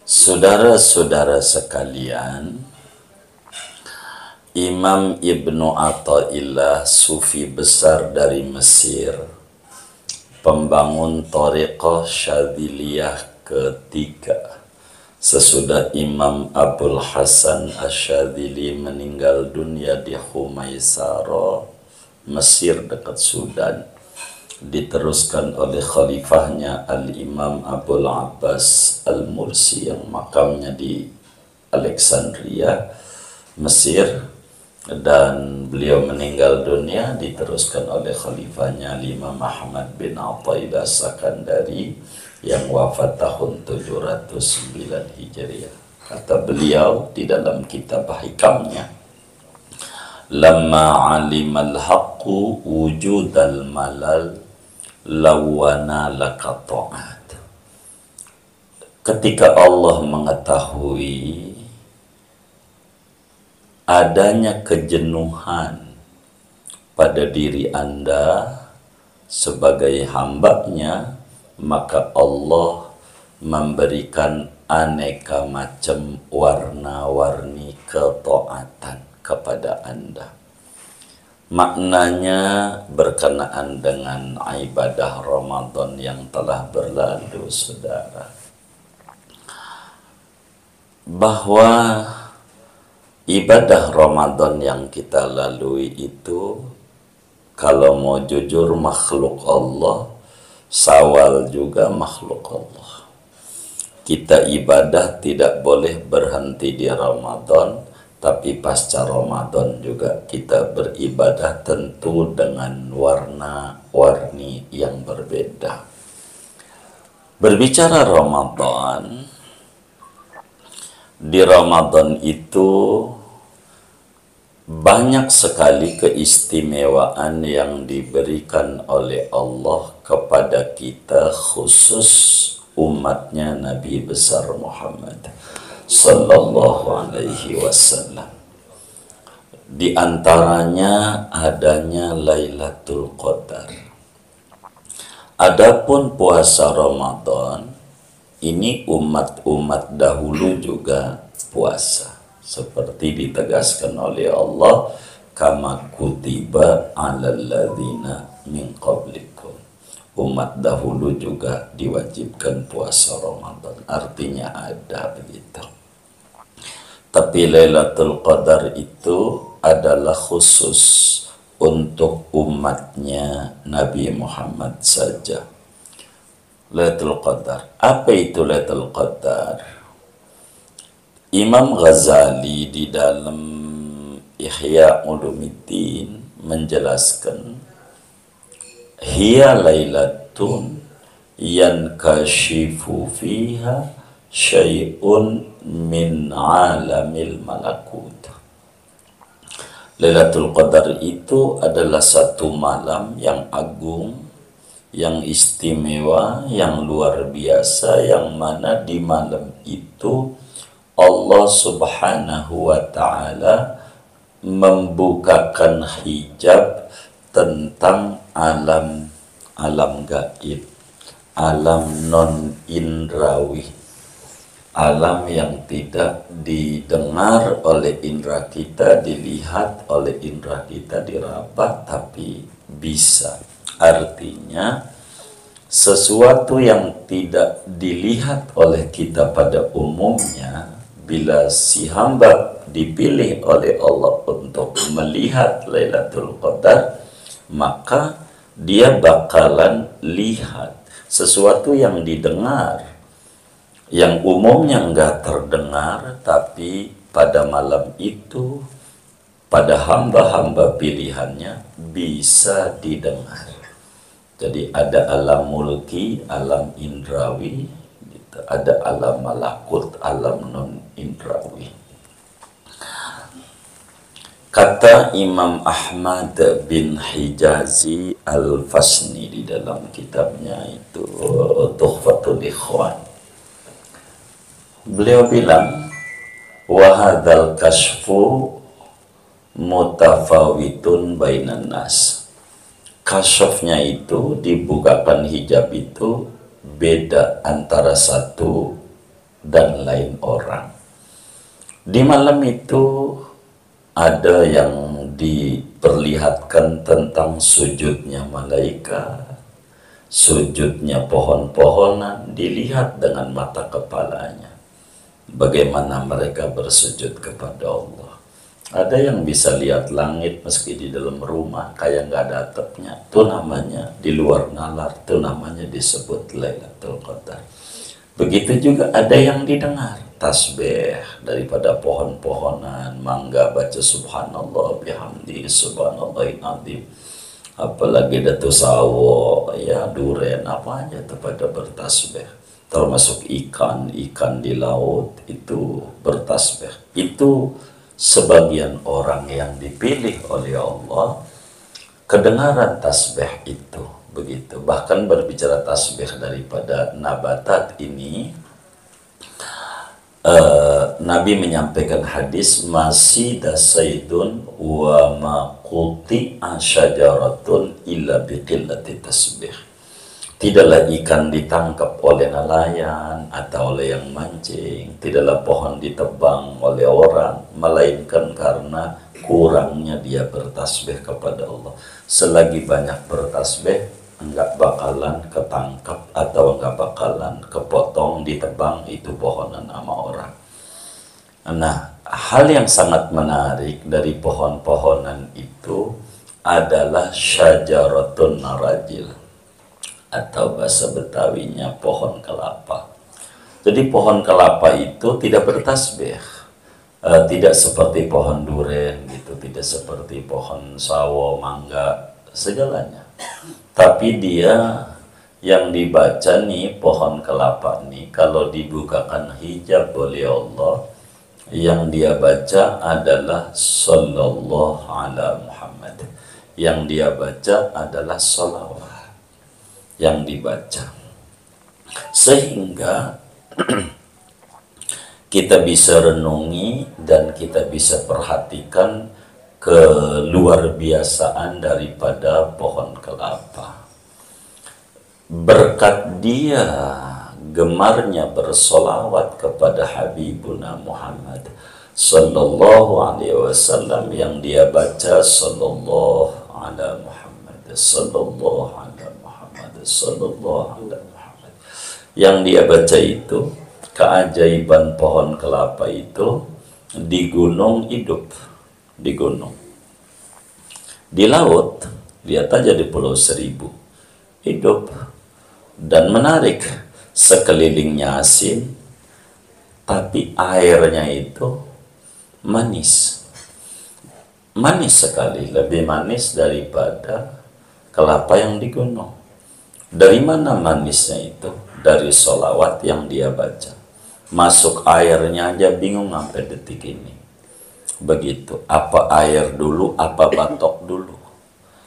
Saudara-saudara sekalian, Imam Ibnu Athaillah, sufi besar dari Mesir, pembangun thariqah Syadziliyah ketiga, sesudah Imam Abul Hasan Asyadzili meninggal dunia di Khumaisara, Mesir dekat Sudan, diteruskan oleh khalifahnya Al-Imam Abul Abbas Al-Mursi yang makamnya di Alexandria, Mesir, dan beliau meninggal dunia diteruskan oleh khalifahnya Imam Ahmad bin Athaillah Sakandari yang wafat tahun 709 Hijriah. Kata beliau di dalam kitab hikamnya, "Lamma alimal haqqu wujudal malal lawana laka ta'at." Ketika Allah mengetahui adanya kejenuhan pada diri Anda sebagai hambanya, maka Allah memberikan aneka macam warna-warni ketaatan kepada Anda. Maknanya berkenaan dengan ibadah Ramadan yang telah berlalu, saudara, bahwa ibadah Ramadan yang kita lalui itu, kalau mau jujur, makhluk Allah. Syawal juga makhluk Allah. Kita ibadah tidak boleh berhenti di Ramadan, tapi pasca Ramadan juga kita beribadah, tentu dengan warna-warni yang berbeda. Berbicara Ramadan, di Ramadan itu banyak sekali keistimewaan yang diberikan oleh Allah kepada kita, khusus umatnya Nabi besar Muhammad sallallahu alaihi wasallam. Di antaranya adanya Lailatul Qadar. Adapun puasa Ramadan, ini umat-umat dahulu juga puasa, seperti ditegaskan oleh Allah, kama kutiba 'alal ladzina min qablikum. Umat dahulu juga diwajibkan puasa Ramadan, artinya ada begitu. Tapi Lailatul Qadar itu adalah khusus untuk umatnya Nabi Muhammad saja. Lailatul Qadar. Apa itu Lailatul Qadar? Imam Ghazali di dalam Ihya Ulumuddin menjelaskan, hiya lailatun yankashifu fiha syai'un min alamil malakut. Lailatul Qadar itu adalah satu malam yang agung, yang istimewa, yang luar biasa, yang mana di malam itu Allah Subhanahu wa ta'ala membukakan hijab tentang alam gaib, alam non indrawi, alam yang tidak didengar oleh indera kita, dilihat oleh indera kita, diraba, tapi bisa. Artinya sesuatu yang tidak dilihat oleh kita pada umumnya, bila si hamba dipilih oleh Allah untuk melihat Lailatul Qadar, maka dia bakalan lihat sesuatu yang didengar, yang umumnya enggak terdengar, tapi pada malam itu pada hamba-hamba pilihannya bisa didengar. Jadi ada alam mulki, alam indrawi, gitu. Ada alam malakut, alam non indrawi. Kata Imam Ahmad bin Hijazi Al-Fasni di dalam kitabnya itu Tuhfatul Ikhwan, beliau bilang, wahadzal kasfu mutafawitun bainan nas. Kasyafnya itu, dibukakan hijab itu, beda antara satu dan lain orang. Di malam itu ada yang diperlihatkan tentang sujudnya malaikat, sujudnya pohon-pohonan, dilihat dengan mata kepalanya. Bagaimana mereka bersujud kepada Allah. Ada yang bisa lihat langit meski di dalam rumah, kayak nggak ada atapnya. Itu namanya di luar nalar, itu namanya disebut Lailatul Qadar. Begitu juga ada yang didengar tasbih daripada pohon-pohonan, mangga baca subhanallah bihamdi subhanallahil azim. Apalagi datu sawo, ya duren, apa aja itu pada bertasbih. Termasuk ikan di laut itu bertasbih. Itu sebagian orang yang dipilih oleh Allah, kedengaran tasbih itu begitu. Bahkan berbicara tasbih daripada nabatat ini, Nabi menyampaikan hadis masih dasaidun wa maquti asyajaratun illa biqillati tasbih. Tidaklah ikan ditangkap oleh nelayan atau oleh yang mancing, tidaklah pohon ditebang oleh orang, melainkan karena kurangnya dia bertasbih kepada Allah. Selagi banyak bertasbih, enggak bakalan ketangkap atau enggak bakalan kepotong, ditebang itu pohonan sama orang. Nah, hal yang sangat menarik dari pohon-pohonan itu adalah syajaratun narajil, atau bahasa Betawinya pohon kelapa. Jadi pohon kelapa itu tidak bertasbih, tidak seperti pohon duren gitu, tidak seperti pohon sawo, mangga, segalanya. Tapi dia yang dibaca nih pohon kelapa nih, kalau dibukakan hijab oleh Allah, yang dia baca adalah sallallahu ala Muhammad. Yang dia baca adalah salawat yang dibaca, sehingga kita bisa renungi dan kita bisa perhatikan keluar biasaan daripada pohon kelapa. Berkat dia gemarnya bersolawat kepada Habibuna Muhammad sallallahu alaihi wasallam, yang dia baca sallallahu ala Muhammad sallallahu ala sallallahu alaihi Muhammad. Yang dia baca itu, keajaiban pohon kelapa itu di gunung hidup, di gunung, di laut, lihat aja di Pulau Seribu, hidup dan menarik. Sekelilingnya asin, tapi airnya itu manis, manis sekali, lebih manis daripada kelapa yang di gunung. Dari mana manisnya itu? Dari solawat yang dia baca. Masuk airnya aja bingung sampai detik ini. Begitu. Apa air dulu, apa batok dulu?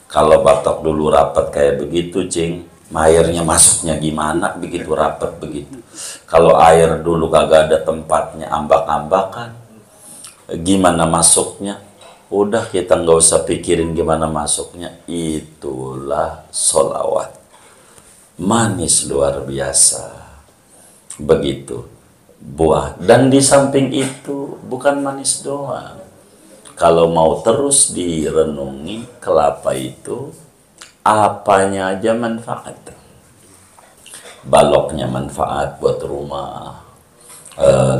Kalau batok dulu rapat kayak begitu, cing, airnya masuknya gimana? Begitu rapat begitu. Kalau air dulu kagak ada tempatnya, ambak-ambakan, gimana masuknya? Udah, kita nggak usah pikirin gimana masuknya. Itulah solawat. Manis luar biasa. Begitu buah. Dan di samping itu bukan manis doang. Kalau mau terus direnungi, kelapa itu apanya aja manfaat. Baloknya manfaat buat rumah,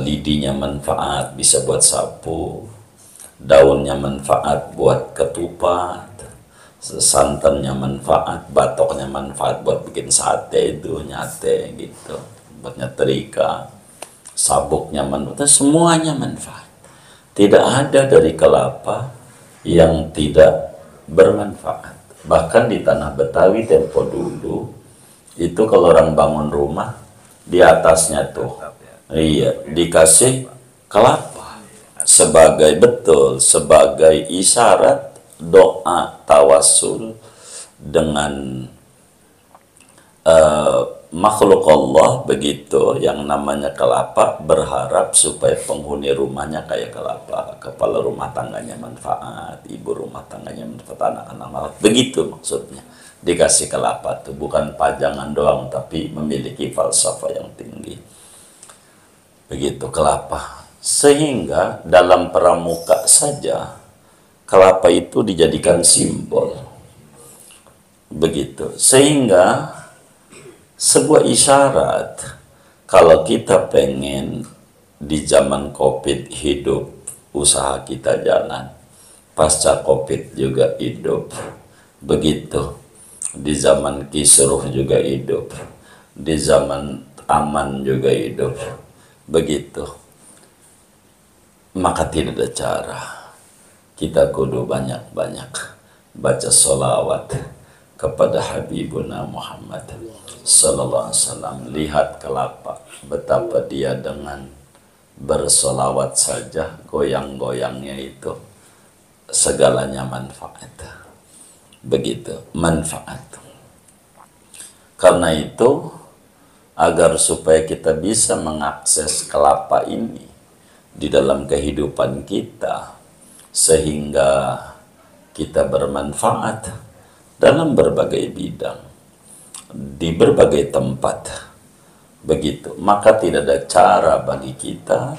lidinya manfaat bisa buat sapu, daunnya manfaat buat ketupat, santannya manfaat, batoknya manfaat buat bikin sate itu, nyate gitu, buat nyetrika, sabuknya manfaat, semuanya manfaat. Tidak ada dari kelapa yang tidak bermanfaat. Bahkan di tanah Betawi tempo dulu itu kalau orang bangun rumah, di atasnya tuh iya dikasih kelapa sebagai sebagai isyarat doa tawasul dengan makhluk Allah, begitu, yang namanya kelapa, berharap supaya penghuni rumahnya kayak kelapa, kepala rumah tangganya manfaat, ibu rumah tangganya manfaat, anak-anak manfaat, begitu maksudnya. Dikasih kelapa tuh bukan pajangan doang, tapi memiliki falsafah yang tinggi. begitu, kelapa. Sehingga dalam pramuka saja kelapa itu dijadikan simbol, begitu. Sehingga sebuah isyarat kalau kita pengen di zaman COVID hidup, usaha kita jalan, pasca COVID juga hidup, begitu. Di zaman kisruh juga hidup, di zaman aman juga hidup, begitu. Maka tidak ada cara, kita kudu banyak-banyak baca sholawat kepada Habibuna Muhammad sallallahu alaihi wasallam. Lihat kelapa, betapa dia dengan bersolawat saja, goyang-goyangnya itu segalanya manfaat, begitu, manfaat. Karena itu, agar supaya kita bisa mengakses kelapa ini di dalam kehidupan kita, sehingga kita bermanfaat dalam berbagai bidang, di berbagai tempat, begitu. Maka tidak ada cara bagi kita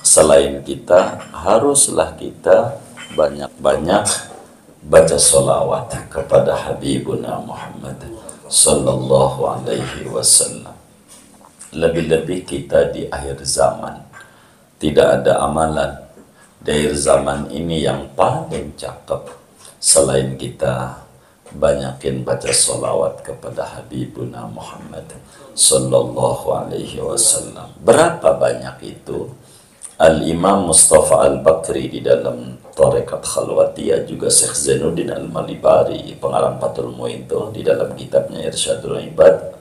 selain kita haruslah kita banyak-banyak baca sholawat kepada Habibuna Muhammad sallallahu alaihi wasallam. Lebih-lebih kita di akhir zaman, tidak ada amalan di akhir zaman ini yang paling cakep selain kita banyakin baca sholawat kepada Habibuna Muhammad sallallahu alaihi wasallam. Berapa banyak itu? Al-Imam Mustafa Al-Bakri di dalam Tarekat Khalwatiyah, juga Syekh Zainuddin Al-Malibari pengarang Fathul Mu'in itu di dalam kitabnya Irsyadul Ibad,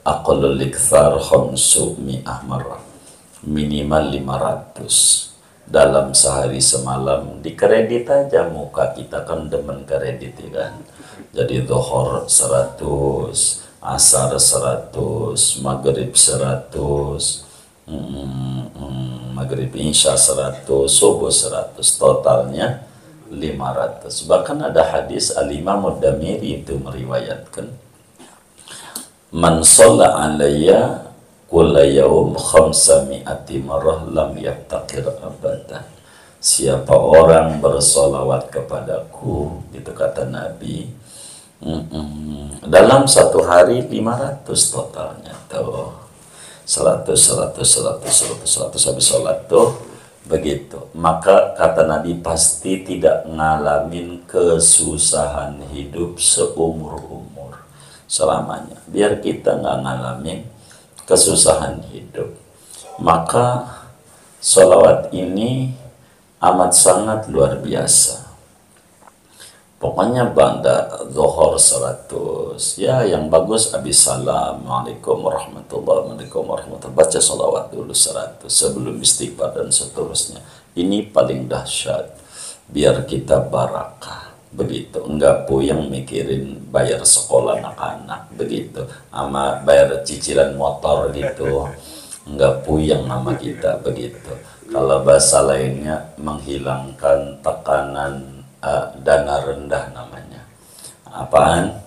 aqallul ikthar khamsu mi'ah marrah, minimal 500 dalam sehari semalam. Dikredit aja, muka kita kan demen kredit ya kan. Jadi dhuhur 100, asar 100, maghrib 100, maghrib isya 100, subuh 100, totalnya 500. Bahkan ada hadis Al-Imam Ad-Damiri itu meriwayatkan, man shalla alayya kulla yaum khamsami'ati marrah lam yaftaqir abadan. Siapa orang bersolawat kepadaku, itu kata Nabi, dalam satu hari 500 totalnya tuh. 100 habis sholat tuh, begitu. Maka kata Nabi pasti tidak ngalamin kesusahan hidup seumur-umur selamanya. Biar kita nggak ngalamin kesusahan hidup, maka sholawat ini amat sangat luar biasa. Pokoknya banda zuhur 100, ya yang bagus habis salam, Waalaikumsalam warahmatullahi wabarakatuh, baca sholawat dulu 100 sebelum istighfar dan seterusnya. Ini paling dahsyat, biar kita barakah, begitu. Enggak puyeng mikirin bayar sekolah anak-anak, begitu, sama bayar cicilan motor gitu, enggak puyeng sama kita, begitu. Kalau bahasa lainnya menghilangkan tekanan dana rendah namanya. Apaan?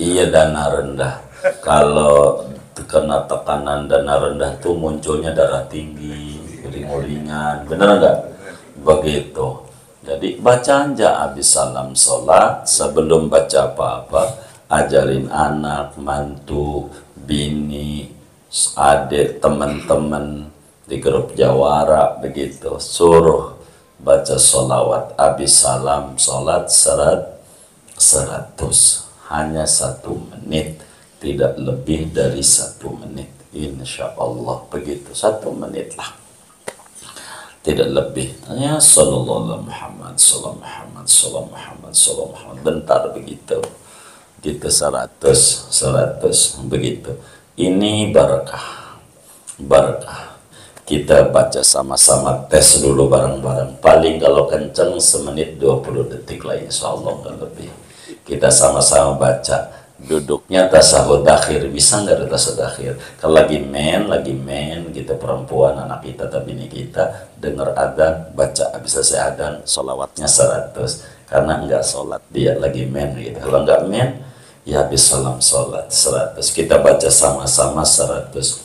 Iya, dana rendah. Kalau kena tekanan dana rendah tuh munculnya darah tinggi, uring-uringan, bener nggak? Begitu. Jadi baca aja habis salam sholat, sebelum baca apa-apa, ajarin anak, mantu, bini, adik, teman-teman di grup jawara, begitu, suruh baca sholawat habis salam sholat 100, hanya 1 menit, tidak lebih dari 1 menit, insya Allah, begitu, 1 menit lah, tidak lebih. Ya sallallahu Muhammad, sallallahu Muhammad, sallallahu Muhammad, sallallahu Muhammad, bentar begitu, gitu 100, begitu. Ini barakah, barakah. Kita baca sama-sama, tes dulu bareng-bareng. Paling kalau kenceng semenit 20 detik lah, insya Allah nggak lebih. Kita sama-sama baca. Duduknya tasahud akhir, bisa nggak ada tasahud akhir? Kalau lagi men gitu, perempuan, anak kita, tapi ini kita dengar adzan, baca habis selesai adzan, sholawatnya 100. Karena nggak sholat, dia lagi men gitu. Kalau nggak men, ya habis salam sholat 100. Kita baca sama-sama 100.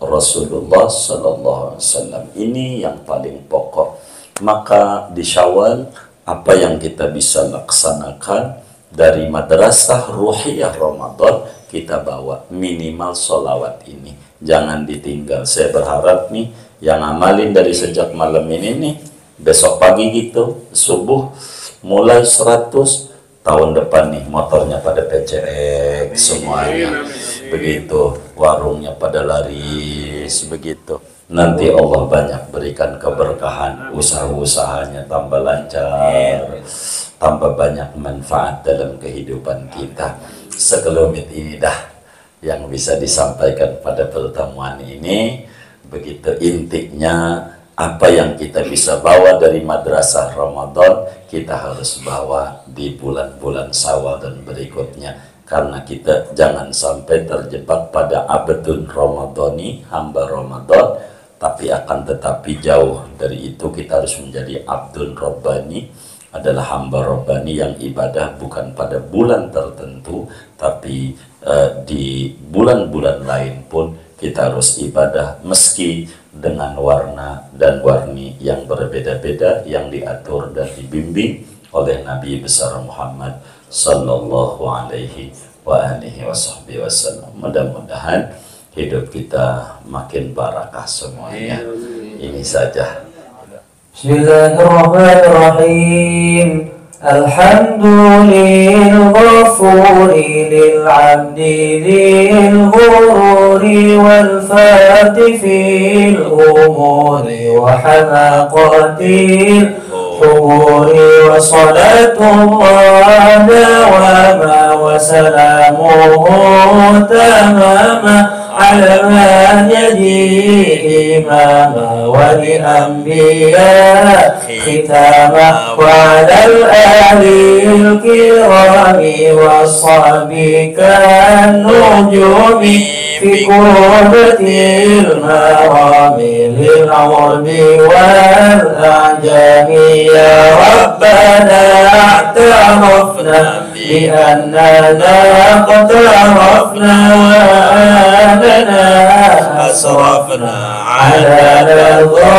Rasulullah Sallallahu Alaihi Wasallam. Ini yang paling pokok. Maka di Syawal apa yang kita bisa laksanakan dari madrasah ruhiyah Ramadan, kita bawa minimal sholawat ini. Jangan ditinggal. Saya berharap nih yang amalin dari sejak malam ini nih, besok pagi gitu, subuh mulai 100, tahun depan nih motornya pada PCX semuanya. Begitu, warungnya pada laris, begitu. Nanti Allah banyak berikan keberkahan, usaha-usahanya tambah lancar, tambah banyak manfaat dalam kehidupan kita. Sekelumit ini dah yang bisa disampaikan pada pertemuan ini. Begitu intinya, apa yang kita bisa bawa dari madrasah Ramadan, kita harus bawa di bulan-bulan Syawal dan berikutnya. Karena kita jangan sampai terjebak pada abdun Ramadhani, hamba Ramadan, tapi akan tetapi jauh dari itu. Kita harus menjadi abdun Rabbani, adalah hamba Rabbani yang ibadah bukan pada bulan tertentu, tapi di bulan-bulan lain pun kita harus ibadah meski dengan warna dan warni yang berbeda-beda, yang diatur dan dibimbing oleh Nabi besar Muhammad Sallallahu Alaihi Wasallam. Mudah-mudahan hidup kita makin barakah semuanya. Ini saja. Bismillahirrahmanirrahim. Alhamdulillahil ghafuri lil 'abdi lil ghururi wal fati fil umuri wa hamaqatil humuri wa salatullah dawama wa salamuhu tamama على من يجي إماما ولأنبياء ختاما وعلى الآل الكرام والصحب كالنجوم في قربة المرام للعرب والأعجام. يا ربنا اعترفنا بأننا قد عرفنا وأننا أسرفنا على رضا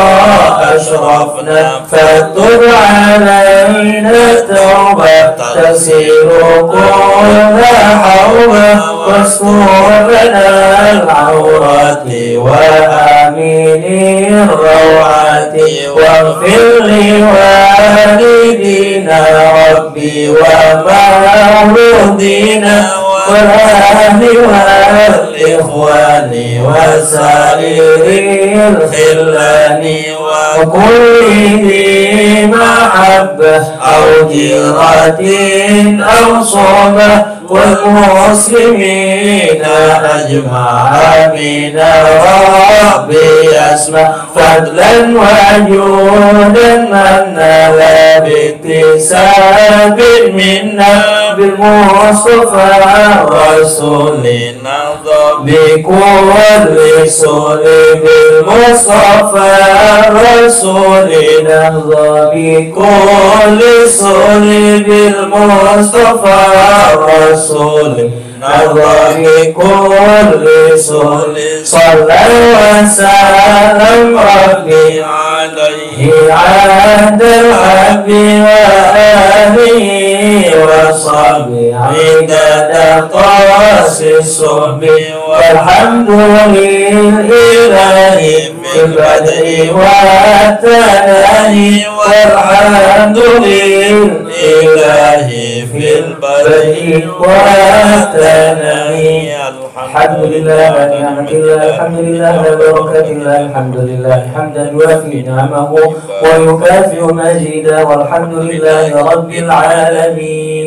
أشرفنا، فتب علينا توبة تسير كل حوبة واستر لنا العورات وآمن الروعات واغفر لوالدينا ربي ومولودينا والأهل والإخوان وسائر الخلان وكل ذي محبة أو جيرة أو صحبة والمسلمين أجمعين. ربي أسمع فضلا وجودا من نال باكتساب منا بالمصطفى رسول نظر بكل سول بالمصطفى رسول نظر بكل سول بالمصطفى رسول نظر بكل سول صلى وسلم ربي عليه عند الحب وآله وصحبه عدد طاس الصحب. والحمد لله في البدء والتناهي والحمد لله في البدء والتناهي. الحمد لله ونعمة الله الحمد لله وبركة الله الحمد لله حمدا يوافي نعمه ويكافئ مجيدا. والحمد لله رب العالمين.